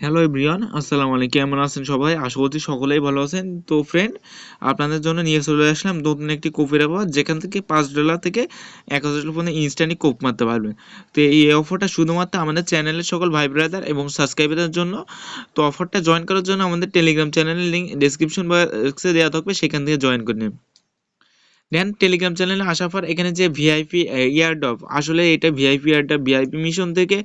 Hello everyone, আসসালামু আলাইকুম। কেমন আছেন সবাই? আশা করছি সকলেই ভালো আছেন। তো ফ্রেন্ড, আপনাদের জন্য নিয়ে চলে আসলাম নতুন একটি কোপের অফার, যেখান থেকে $5 থেকে 1000 পর্যন্ত ইনস্ট্যান্টলি কোপ মারতে পারবেন। তো এই অফারটা শুধুমাত্র আমাদের চ্যানেলের সকল ভাই ব্রাদার এবং সাবস্ক্রাইবারদের জন্য। তো অফারটা জয়েন করার জন্য আমাদের টেলিগ্রাম চ্যানেলের লিঙ্ক ডেসক্রিপশন বক্সে দেওয়া থাকবে, সেখান থেকে জয়েন করে নেবেন। দেন টেলিগ্রাম চ্যানেলে আসার পর এখানে যে ভিআইপি ইয়ারড্রপ, আসলে এটা ভিআইপি ইয়ারড্রপ ভিআইপি মিশন থেকে,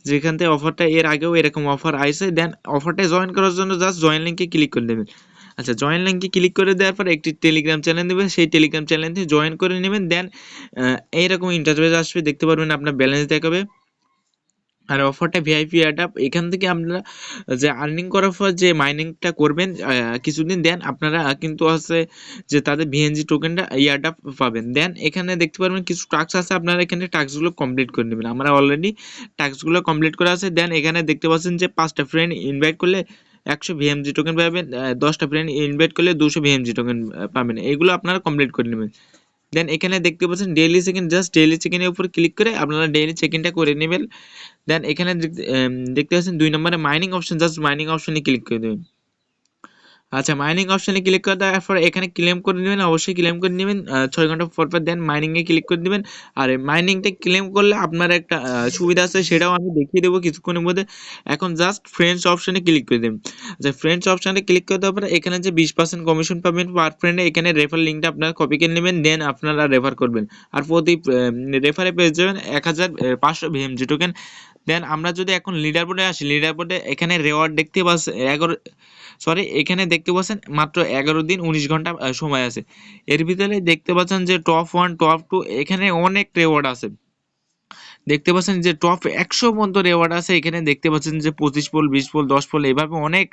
যেখান থেকে অফারটা এর আগেও এরকম অফার আইছে। দেন অফারটা জয়েন করার জন্য জাস্ট জয়েন লিঙ্কে ক্লিক করে দেবেন। আচ্ছা, জয়েন লিঙ্কে ক্লিক করে দেওয়ার পর একটি টেলিগ্রাম চ্যানেল দেবে, সেই টেলিগ্রাম চ্যানেল থেকে জয়েন করে নেবেন। দেন এইরকম ইন্টারফেস আসবে, দেখতে পারবেন আপনার ব্যালেন্স দেখাবে। আর অফারটা ভিআইপি অ্যাডাপ, এখান থেকে আপনারা যে আর্নিং করার পর যে মাইনিংটা করবেন কিছুদিন, দেন আপনারা কিন্তু আছে যে তাদের ভিএনজি টোকেনটা ইয়ারডাপ পাবেন। দেন এখানে দেখতে পারবেন কিছু টাস্ক আছে, আপনারা এখানে টাস্কগুলো কমপ্লিট করে নেবেন। আমরা অলরেডি টাস্কগুলো কমপ্লিট করা আছে। দেন এখানে দেখতে পাচ্ছেন যে 5টা ফ্রেন্ড ইনভাইট করলে 100 ভিএমজি টোকেন পাবেন, 10টা ফ্রেন্ড ইনভাইট করলে 200 ভিএমজি টোকেন পাবেন। এগুলো আপনারা কমপ্লিট করে নেবেন। দেন এখানে দেখতে পাচ্ছেন daily check in, just daily check ইনের উপর ক্লিক করে আপনারা ডেইলি চেক ইনটা করে নেবেন। দেন এখানে দেখতে পাচ্ছেন 2 নম্বরে মাইনিং অপশন, জাস্ট মাইনিং অপশনে ক্লিক করে দেবেন। আচ্ছা, মাইনিং অপশনে ক্লিক করে দেওয়ার পর এখানে ক্লেম করে নেবেন, অবশ্যই ক্লেম করে নেবেন 6 ঘন্টা পর পর। দেন মাইনিংয়ে ক্লিক করে দেবেন। আর এই মাইনিংটা ক্লেম করলে আপনার একটা সুবিধা আছে, সেটাও আমি দেখিয়ে দেবো কিছুক্ষণের মধ্যে। এখন জাস্ট ফ্রেন্ডস অপশনে ক্লিক করে দেবেন। আচ্ছা, ফ্রেন্ডস অপশনে ক্লিক করে দেওয়ার পরে এখানে যে 20% কমিশন পাবেন পার ফ্রেন্ডে, এখানে রেফার লিঙ্কটা আপনারা কপি করে নেবেন। দেন আপনারা রেফার করবেন, আর প্রতি রেফারে পেয়ে যাবেন 1500 ভিএমজি টোকেন। দেন আমরা যদি এখন লিডার বোর্ডে আসি, লিডার বোর্ডে এখানে রেওয়ার্ড দেখতে পাচ্ছেন এখানে দেখতে পাচ্ছেন মাত্র 11 দিন 19 ঘন্টা সময় আছে। এর ভিতরে দেখতে পাচ্ছেন যে টপ 1 টপ 2 এখানে অনেক রেওয়ার্ড আছে। দেখতে পাচ্ছেন যে টপ 100 পর্যন্ত রেওয়ার্ড আছে। এখানে দেখতে পাচ্ছেন যে 25 পোল 20 পোল 10 পোল এভাবে অনেক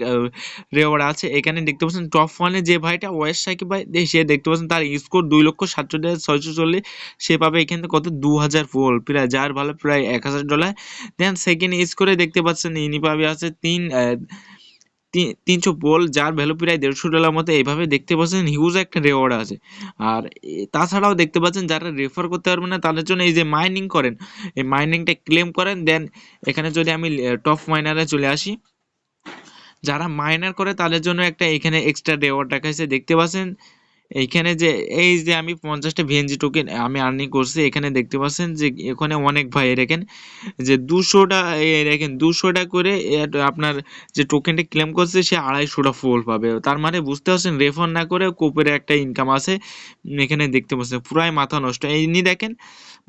রেওয়ার্ড আছে। এখানে দেখতে পাচ্ছেন টপ 1 যে ভাইটা ওয়েস সাকিব ভাই, সে দেখতে পাচ্ছেন তার স্কোর 2,47,640। সে পাবে এখান থেকে কত 2000 পোল, প্রায় যার ভালো প্রায় $1000। দেন সেকেন্ড স্কোরে দেখতে পাচ্ছেন ইনি পাবে আছে 300 পোল, যার ভ্যালু প্রায় $150 মতো। এইভাবে দেখতে পাচ্ছেন হিউজ একটা রেওয়ার্ড আছে। আর তাছাড়াও দেখতে পাচ্ছেন যারা রেফার করতে পারবেন না তাদের জন্য এই যে মাইনিং করেন, এই মাইনিংটা ক্লেম করেন। দেন এখানে যদি আমি টপ মাইনারে চলে আসি, যারা মাইনার করে তাদের জন্য একটা এখানে এক্সট্রা রেওয়ার্ড রাখা দেখতে পাচ্ছেন। এইখানে যে এই যে আমি 50টা ভিএনজি টোকেন আমি আর্নিং করছি, এখানে দেখতে পাচ্ছেন যে এখানে অনেক ভাই দেখেন যে 200টা দেখেন 200টা করে আপনার যে টোকেনটা ক্লেম করছে সে 250টা ফুল পাবে। তার মানে বুঝতে পারছেন রেফার না করে কোপের একটা ইনকাম আছে। এখানে দেখতে পাচ্ছেন পুরাই মাথা নষ্ট। এই নি দেখেন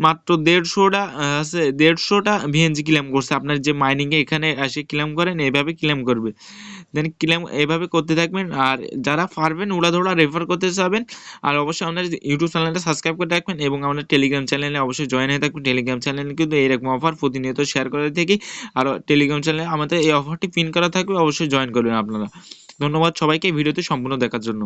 মাত্র 150টা আছে, 150টা ভিএনজি ক্লেম করছে। আপনার যে মাইনিংয়ে এখানে এসে ক্লেম করেন, এইভাবে ক্লেম করবে। দেন ক্লেম এভাবে করতে থাকবেন। আর যারা পারবেন উড়াধুরা রেফার করতে চাবেন, আর অবশ্যই আমাদের ইউটিউব চ্যানেলটা সাবস্ক্রাইব করে রাখবেন এবং আমাদের টেলিগ্রাম চ্যানেলে অবশ্যই জয়েন হয়ে থাকবেন। টেলিগ্রাম চ্যানেলে কিন্তু এরকম অফার প্রতিনিয়ত শেয়ার করে থাকি। আর টেলিগ্রাম চ্যানেলে আমাদের এই অফারটি পিন করা থাকবে, অবশ্যই জয়েন করবেন আপনারা। ধন্যবাদ সবাইকে ভিডিওটি সম্পূর্ণ দেখার জন্য।